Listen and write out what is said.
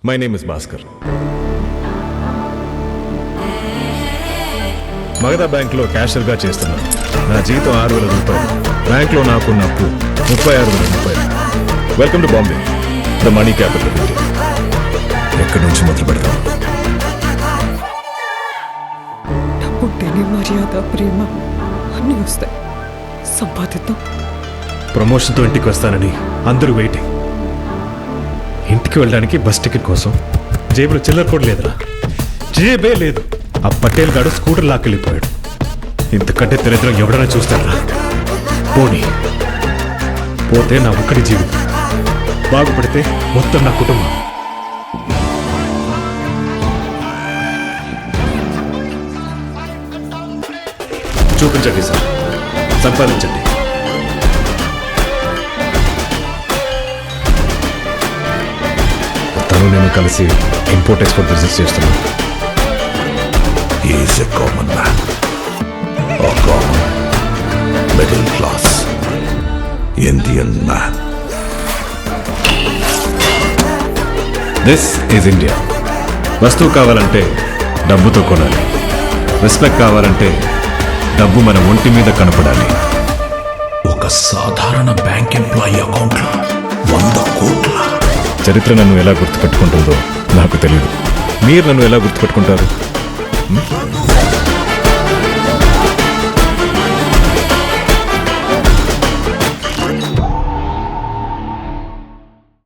My name is Bhaskar. Magadha బ్యాంక్లో క్యాషియర్గా చేస్తున్నాను. నా జీతం 6,000 రూపాయలు. బ్యాంక్లో నాకున్న అప్పు 36,000 రూపాయలు. Welcome to Bombay, the money capital of India. ఎక్కడి నుంచి మొదలు పెడతాం? డబ్బుంటేనే మర్యాద, ప్రేమ అన్నీ వస్తాయి. సంపాదిద్దాం. ప్రమోషన్తో ఇంటికి వస్తానని అందరూ వెయిటింగ్. ఇంటికి వెళ్ళడానికి బస్ టికెట్ కోసం జేబులో చిల్లర కూడా లేదురా. జేబే లేదు. ఆ పటేల్ గాడు స్కూటర్ లాక్కెళ్ళిపోయాడు. ఇంతకంటే దరిద్రం ఎవడైనా చూస్తారా? పోనీ పోతే నా ఒక్కడి జీవితం, బాగుపడితే మొత్తం నా కుటుంబం. చూపించండి సార్, సంపాదించండి. తను నేను కలిసి ఇంపోర్ట్ ఎక్స్పోర్ట్ బిజినెస్ చేస్తున్నాను. He is a common man, a common middle class Indian man. This is India. వస్తువు కావాలంటే డబ్బుతో కొనాలి. రెస్పెక్ట్ కావాలంటే డబ్బు మన ఒంటి మీద కనపడాలి. ఒక సాధారణ బ్యాంక్ ఎంప్లాయీ అకౌంట్లో 100 కోట్ల. చరిత్ర నన్ను ఎలా గుర్తుపెట్టుకుంటుందో నాకు తెలియదు. మీరు నన్ను ఎలా గుర్తుపెట్టుకుంటారు?